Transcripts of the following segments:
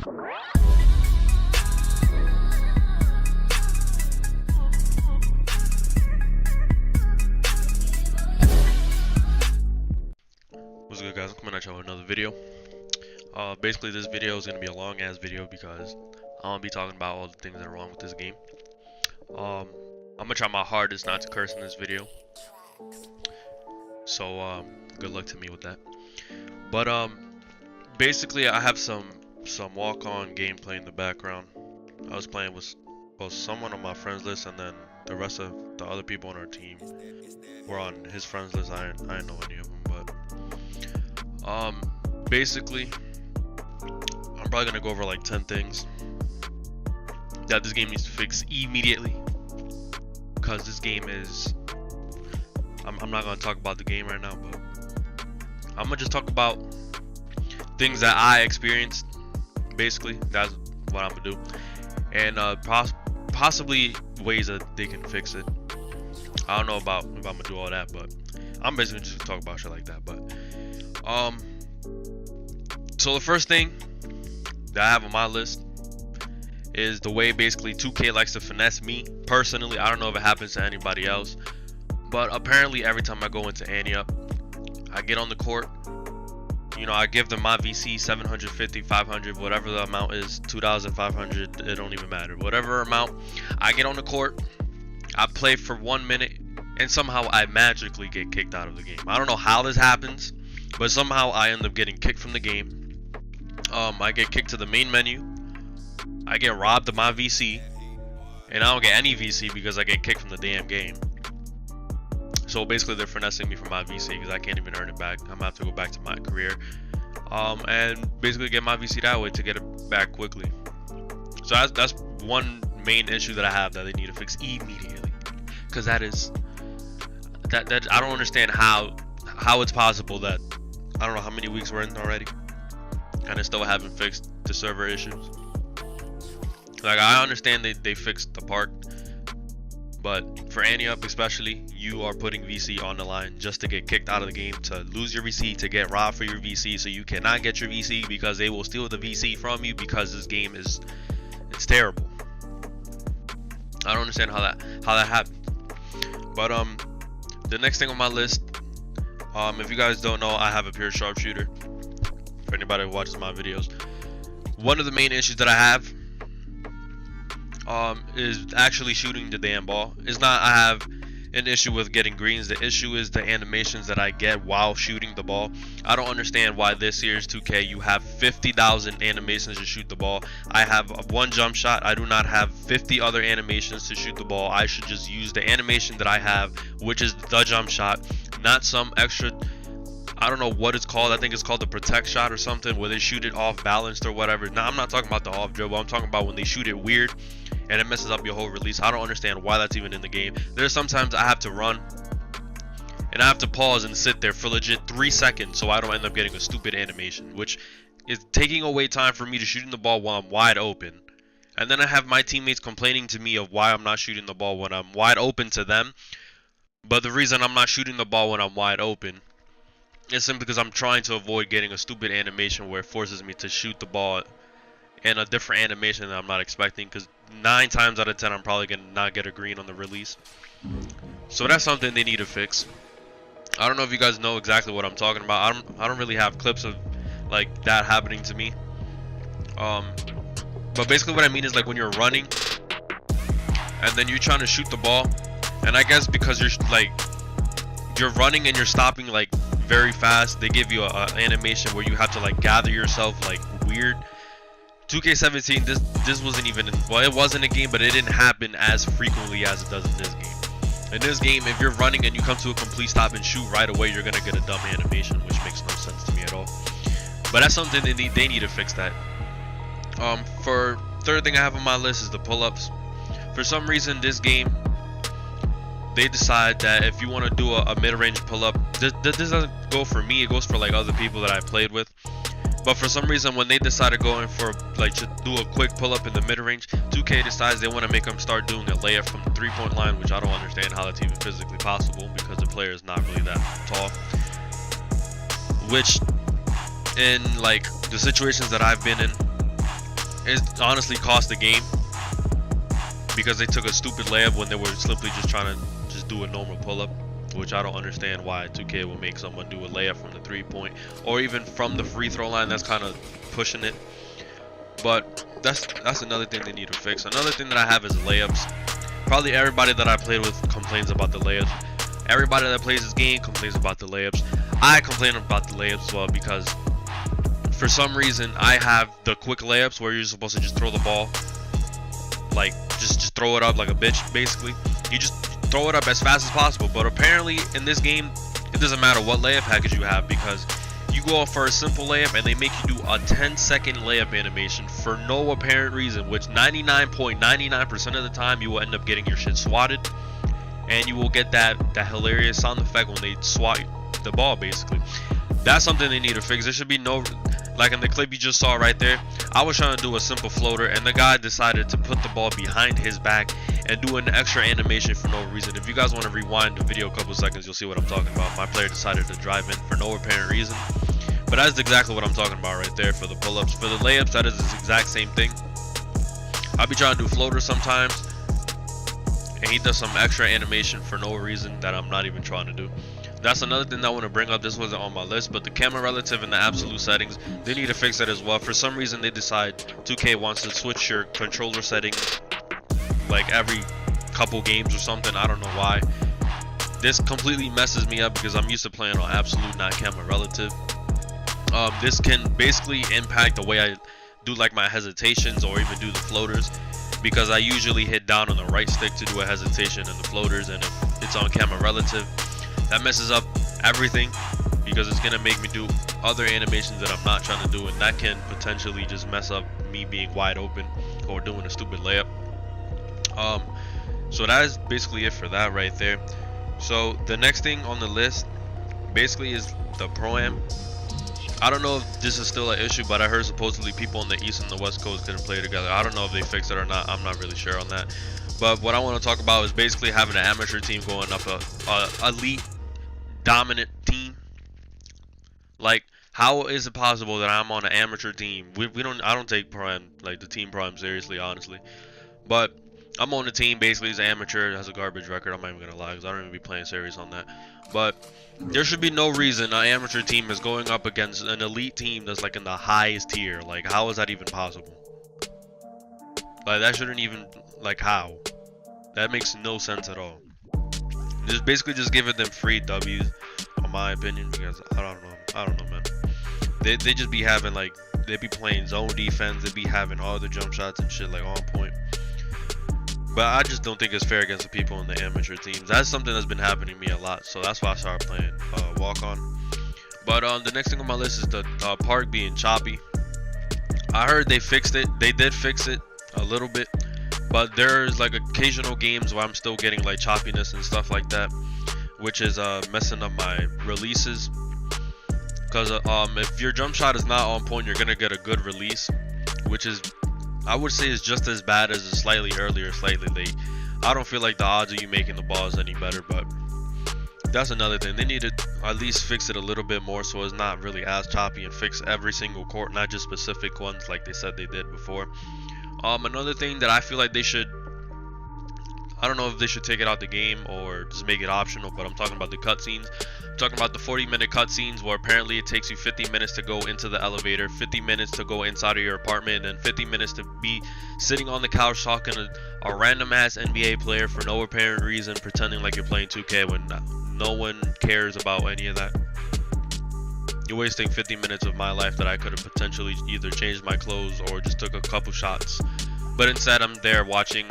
What's good, guys? I'm coming at y'all with another video. Basically this video is going to be a long ass video because I'm going to be talking about all the things that are wrong with this game. I'm going to try my hardest not to curse in this video. So good luck to me with that. But basically I have some walk-on gameplay in the background. I was playing with someone on my friends list, and then the rest of the other people on our team were on his friends list. I didn't know any of them, but basically I'm probably gonna go over like 10 things that this game needs to fix immediately, because this game is I'm not gonna talk about the game right now, but I'm gonna just talk about things that I experienced. Basically that's what I'm gonna do, and possibly ways that they can fix it. I don't know about if I'm gonna do all that, but I'm basically just gonna talk about shit like that. But so the first thing that I have on my list is the way basically 2K likes to finesse me personally. I don't know if it happens to anybody else, but apparently every time I go into Ante-Up, I get on the court, you know, I give them my VC 750, 500, whatever the amount is, 2,500, it don't even matter, whatever amount. I get on the court, I play for 1 minute, and somehow I magically get kicked out of the game. I don't know how this happens, but somehow I end up getting kicked from the game. I get kicked to the main menu, I get robbed of my VC, and I don't get any VC because I get kicked from the damn game. So basically they're finessing me for my VC because I can't even earn it back. I'm gonna have to go back to my career and basically get my VC that way to get it back quickly. So that's one main issue that I have that they need to fix immediately, because that I don't understand how it's possible that I don't know how many weeks we're in already and they still haven't fixed the server issues. Like, I understand they fixed the park, but for Ante-Up especially, you are putting VC on the line just to get kicked out of the game, to lose your VC, to get robbed for your VC, so you cannot get your VC because they will steal the VC from you, because this game it's terrible. I don't understand how that happened. But the next thing on my list, if you guys don't know, I have a pure sharpshooter. For anybody who watches my videos, one of the main issues that I have is actually shooting the damn ball. It's not I have an issue with getting greens. The issue is the animations that I get while shooting the ball. I don't understand why this year's 2K you have 50,000 animations to shoot the ball. I have one jump shot. I do not have 50 other animations to shoot the ball. I should just use the animation that I have, which is the jump shot, not some extra, I don't know what it's called. I think it's called the protect shot or something, where they shoot it off balanced or whatever. Now I'm not talking about the off dribble. I'm talking about when they shoot it weird and it messes up your whole release. I don't understand why that's even in the game. There's sometimes I have to run and I have to pause and sit there for legit 3 seconds so I don't end up getting a stupid animation, which is taking away time for me to shooting the ball while I'm wide open. And then I have my teammates complaining to me of why I'm not shooting the ball when I'm wide open to them. But the reason I'm not shooting the ball when I'm wide open is simply because I'm trying to avoid getting a stupid animation where it forces me to shoot the ball in a different animation that I'm not expecting, because 9 times out of 10 I'm probably gonna not get a green on the release. So that's something they need to fix. I don't know if you guys know exactly what I'm talking about. I don't really have clips of like that happening to me. But basically what I mean is, like, when you're running and then you're trying to shoot the ball, and I guess because you're running and you're stopping like very fast, they give you a animation where you have to like gather yourself like weird. 2K17, this wasn't even well, it wasn't a game, but it didn't happen as frequently as it does in this game. In this game, if you're running and you come to a complete stop and shoot right away, you're gonna get a dumb animation, which makes no sense to me at all. But that's something they need to fix that. For third thing I have on my list is the pull-ups. For some reason, this game, they decide that if you want to do a mid-range pull-up, this doesn't go for me, it goes for like other people that I played with. But for some reason, when they decided going for like to do a quick pull-up in the mid-range, 2K decides they want to make them start doing a layup from the three-point line, which I don't understand how that's even physically possible, because the player is not really that tall. Which, in like the situations that I've been in, it honestly cost the game because they took a stupid layup when they were simply just trying to just do a normal pull-up, which I don't understand why 2K will make someone do a layup from the 3-point or even from the free throw line. That's kind of pushing it. But that's another thing they need to fix. Another thing that I have is layups. Probably everybody that I played with complains about the layups. Everybody that plays this game complains about the layups. I complain about the layups as well because for some reason I have the quick layups where you're supposed to just throw the ball, like just throw it up like a bitch. Basically, you just throw it up as fast as possible. But apparently in this game, it doesn't matter what layup package you have, because you go for a simple layup and they make you do a 10-second layup animation for no apparent reason, which 99.99% of the time you will end up getting your shit swatted, and you will get that hilarious sound effect when they swat the ball. Basically, that's something they need to fix. There should be no, like in the clip you just saw right there, I was trying to do a simple floater and the guy decided to put the ball behind his back and do an extra animation for no reason. If you guys want to rewind the video a couple seconds, you'll see what I'm talking about. My player decided to drive in for no apparent reason, but that's exactly what I'm talking about right there. For the pull-ups, for the layups, that is the exact same thing. I'll be trying to do floaters sometimes and he does some extra animation for no reason that I'm not even trying to do. That's another thing that I want to bring up. This wasn't on my list, but the camera relative and the absolute settings, they need to fix that as well. For some reason they decide 2K wants to switch your controller settings like every couple games or something. I don't know why. This completely messes me up because I'm used to playing on absolute, not camera relative. This can basically impact the way I do like my hesitations or even do the floaters, because I usually hit down on the right stick to do a hesitation and the floaters, and if it's on camera relative, that messes up everything because it's gonna make me do other animations that I'm not trying to do, and that can potentially just mess up me being wide open or doing a stupid layup. So that is basically it for that right there. So the next thing on the list basically is the Pro-Am. I don't know if this is still an issue, but I heard supposedly people on the East and the West Coast couldn't play together. I don't know if they fixed it or not. I'm not really sure on that. But what I want to talk about is basically having an amateur team going up a elite dominant team. Like, how is it possible that I'm on an amateur team? I don't take Pro-Am, like the team Pro-Am, seriously, honestly. But I'm on the team basically as an amateur. It has a garbage record. I'm not even gonna lie because I don't even be playing serious on that. But there should be no reason an amateur team is going up against an elite team that's like in the highest tier. Like, how is that even possible? Like, that shouldn't even, like, how? That makes no sense at all. Just basically just giving them free W's, in my opinion, because I don't know, man. They just be having, like, they be playing zone defense, they be having all the jump shots and shit like on point. But I just don't think it's fair against the people in the amateur teams. That's something that's been happening to me a lot, so that's why I started playing walk-on. But the next thing on my list is the park being choppy. I heard they fixed it. They did fix it a little bit, but there's like occasional games where I'm still getting like choppiness and stuff like that, which is messing up my releases. Because if your jump shot is not on point, you're gonna get a good release, which is, I would say, is just as bad as a slightly earlier, slightly late. I don't feel like the odds of you making the ball is any better, but that's another thing. They need to at least fix it a little bit more so it's not really as choppy, and fix every single court, not just specific ones like they said they did before. Another thing that I feel like they should, I don't know if they should take it out the game or just make it optional, but I'm talking about the cutscenes. I'm talking about the 40-minute cutscenes where apparently it takes you 50 minutes to go into the elevator, 50 minutes to go inside of your apartment, and 50 minutes to be sitting on the couch talking to a random ass NBA player for no apparent reason, pretending like you're playing 2K when no one cares about any of that. You're wasting 50 minutes of my life that I could have potentially either changed my clothes or just took a couple shots. But instead I'm there watching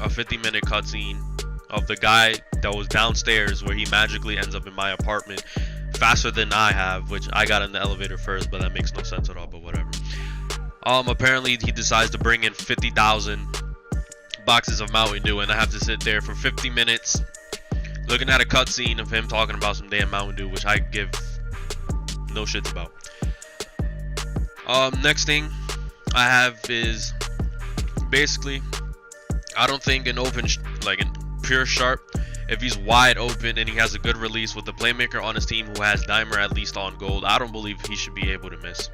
a 50-minute cutscene of the guy that was downstairs where he magically ends up in my apartment faster than I have, which I got in the elevator first, but that makes no sense at all, but whatever. Apparently he decides to bring in 50,000 boxes of Mountain Dew, and I have to sit there for 50 minutes looking at a cutscene of him talking about some damn Mountain Dew, which I give no shits about. Next thing I have is basically, I don't think an open, like an pure sharp, if he's wide open and he has a good release with the playmaker on his team who has dimer at least on gold, I don't believe he should be able to miss.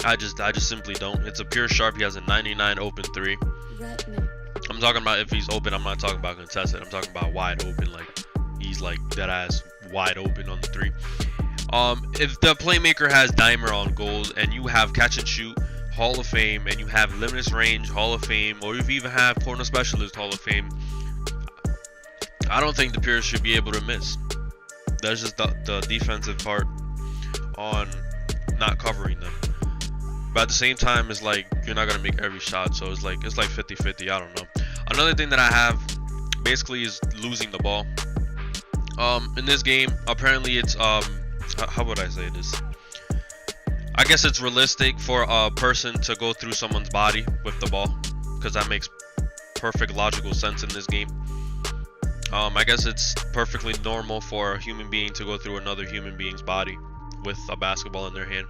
I just simply don't. It's a pure sharp. He has a 99 open 3. I'm talking about if he's open. I'm not talking about contested. I'm talking about wide open. Like he's like dead ass wide open on the 3. If the playmaker has dimer on gold and you have catch and shoot Hall of Fame and you have limitless range Hall of Fame, or if you even have corner specialist Hall of Fame, I don't think the pure should be able to miss. That's just the defensive part on not covering them. But at the same time, it's like you're not gonna make every shot, so it's like 50-50. I don't know. Another thing that I have basically is losing the ball. In this game, apparently it's how would I say this? I guess it's realistic for a person to go through someone's body with the ball, because that makes perfect logical sense in this game. I guess it's perfectly normal for a human being to go through another human being's body with a basketball in their hand.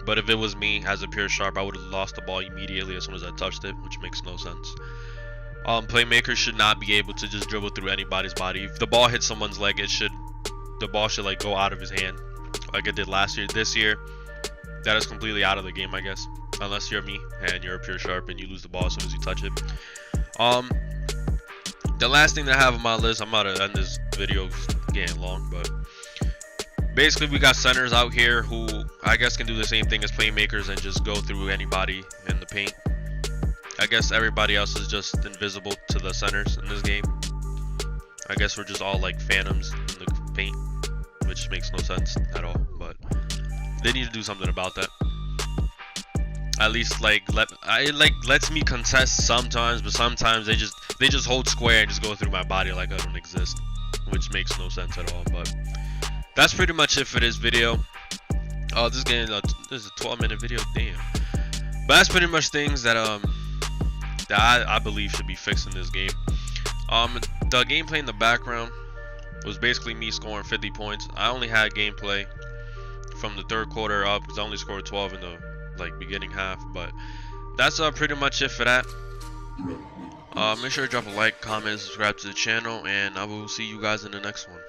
But if it was me as a pure sharp, I would have lost the ball immediately as soon as I touched it, which makes no sense. Playmakers should not be able to just dribble through anybody's body. If the ball hits someone's leg, the ball should like go out of his hand, like it did last year. This year, that is completely out of the game, I guess, unless you're me and you're a pure sharp and you lose the ball as soon as you touch it. The last thing that I have on my list, I'm about to end this video, it's getting long, but basically we got centers out here who I guess can do the same thing as playmakers and just go through anybody in the paint. I guess everybody else is just invisible to the centers in this game. I guess we're just all like phantoms in the paint, which makes no sense at all, but they need to do something about that. At least like lets me contest sometimes, but sometimes they just hold square and just go through my body like I don't exist, which makes no sense at all. But that's pretty much it for this video. This is a 12-minute video, damn. But that's pretty much things that I believe should be fixed in this game. The gameplay in the background was basically me scoring 50 points. I only had gameplay from the third quarter up because I only scored 12 in the beginning half. But that's pretty much it for that. Make sure to drop a like, comment, subscribe to the channel, and I will see you guys in the next one.